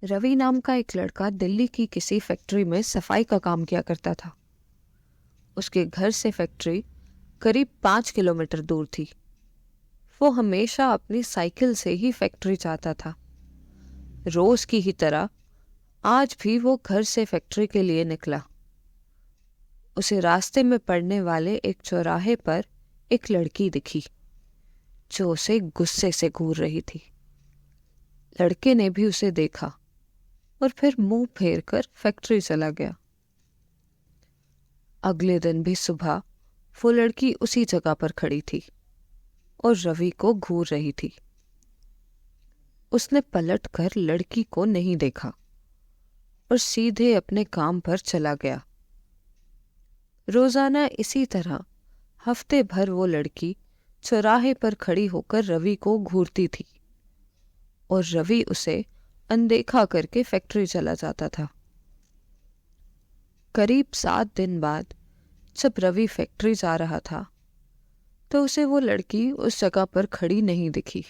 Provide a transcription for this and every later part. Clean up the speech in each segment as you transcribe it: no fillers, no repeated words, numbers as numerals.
रवि नाम का एक लड़का दिल्ली की किसी फैक्ट्री में सफाई का काम किया करता था। उसके घर से फैक्ट्री करीब 5 किलोमीटर दूर थी। वो हमेशा अपनी साइकिल से ही फैक्ट्री जाता था। रोज की ही तरह आज भी वो घर से फैक्ट्री के लिए निकला। उसे रास्ते में पड़ने वाले एक चौराहे पर एक लड़की दिखी जो उसे गुस्से से घूर रही थी। लड़के ने भी उसे देखा और फिर मुंह फेर कर फैक्ट्री चला गया। अगले दिन भी सुबह वो लड़की उसी जगह पर खड़ी थी और रवि को घूर रही थी। उसने पलटकर लड़की को नहीं देखा और सीधे अपने काम पर चला गया। रोजाना इसी तरह हफ्ते भर वो लड़की चौराहे पर खड़ी होकर रवि को घूरती थी और रवि उसे अनदेखा करके फैक्ट्री चला जाता था। करीब 7 दिन बाद जब रवि फैक्ट्री जा रहा था तो उसे वो लड़की उस जगह पर खड़ी नहीं दिखी।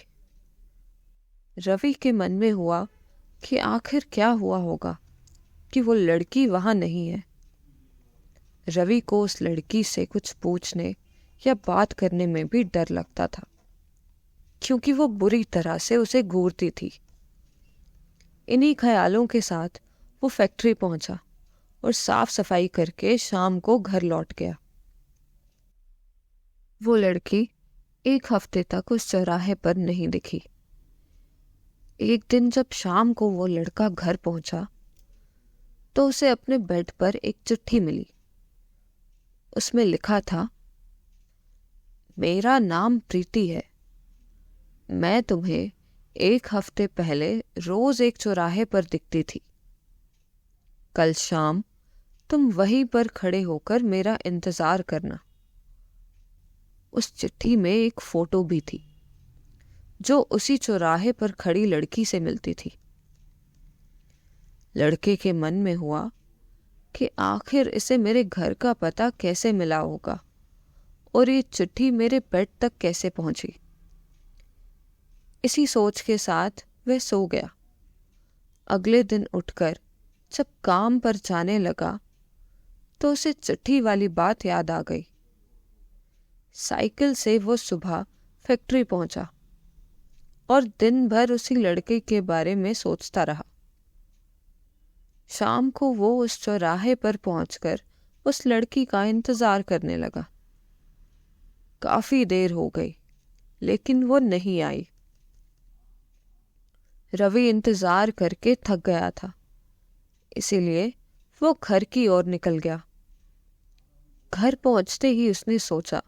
रवि के मन में हुआ कि आखिर क्या हुआ होगा कि वो लड़की वहां नहीं है। रवि को उस लड़की से कुछ पूछने या बात करने में भी डर लगता था क्योंकि वो बुरी तरह से उसे घूरती थी। इन्हीं ख्यालों के साथ वो फैक्ट्री पहुंचा और साफ सफाई करके शाम को घर लौट गया। वो लड़की एक हफ्ते तक उस चौराहे पर नहीं दिखी। एक दिन जब शाम को वो लड़का घर पहुंचा तो उसे अपने बेड पर एक चिट्ठी मिली। उसमें लिखा था, मेरा नाम प्रीति है। मैं तुम्हें 1 हफ्ते पहले रोज एक चौराहे पर दिखती थी। कल शाम तुम वहीं पर खड़े होकर मेरा इंतजार करना। उस चिट्ठी में एक फोटो भी थी जो उसी चौराहे पर खड़ी लड़की से मिलती थी। लड़के के मन में हुआ कि आखिर इसे मेरे घर का पता कैसे मिला होगा और ये चिट्ठी मेरे बेड तक कैसे पहुंची। इसी सोच के साथ वह सो गया। अगले दिन उठकर जब काम पर जाने लगा तो उसे चिट्ठी वाली बात याद आ गई। साइकिल से वो सुबह फैक्ट्री पहुंचा और दिन भर उसी लड़के के बारे में सोचता रहा। शाम को वो उस चौराहे पर पहुंचकर उस लड़की का इंतजार करने लगा। काफी देर हो गई लेकिन वो नहीं आई। रवि इंतजार करके थक गया था, इसीलिए वो घर की ओर निकल गया। घर पहुंचते ही उसने सोचा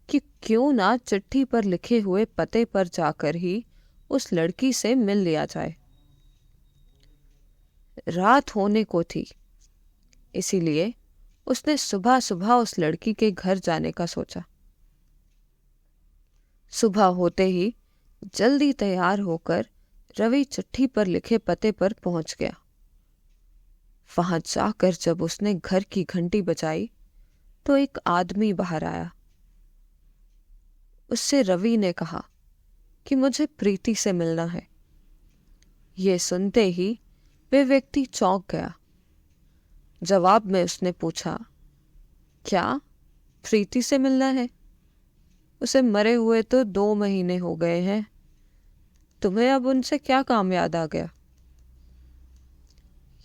कि क्यों ना चिट्ठी पर लिखे हुए पते पर जाकर ही उस लड़की से मिल लिया जाए। रात होने को थी, इसीलिए उसने सुबह सुबह उस लड़की के घर जाने का सोचा। सुबह होते ही जल्दी तैयार होकर रवि चिट्ठी पर लिखे पते पर पहुंच गया। वहां जाकर जब उसने घर की घंटी बजाई तो एक आदमी बाहर आया। उससे रवि ने कहा कि मुझे प्रीति से मिलना है। ये सुनते ही वे व्यक्ति चौंक गया। जवाब में उसने पूछा, क्या प्रीति से मिलना है? उसे मरे हुए तो 2 महीने हो गए हैं। तुम्हें अब उनसे क्या काम याद आ गया?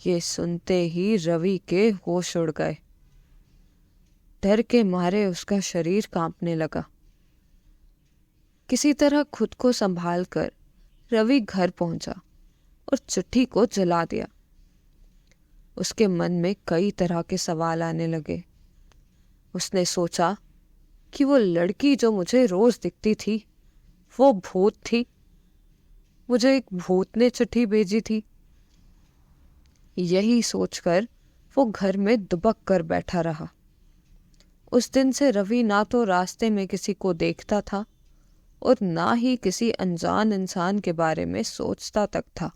ये सुनते ही रवि के होश उड़ गए। डर के मारे उसका शरीर कांपने लगा। किसी तरह खुद को संभाल कर रवि घर पहुंचा और चिट्ठी को जला दिया। उसके मन में कई तरह के सवाल आने लगे। उसने सोचा कि वो लड़की जो मुझे रोज दिखती थी वो भूत थी। मुझे एक भूत ने चिट्ठी भेजी थी। यही सोचकर वो घर में दुबक कर बैठा रहा। उस दिन से रवि ना तो रास्ते में किसी को देखता था और ना ही किसी अनजान इंसान के बारे में सोचता तक था।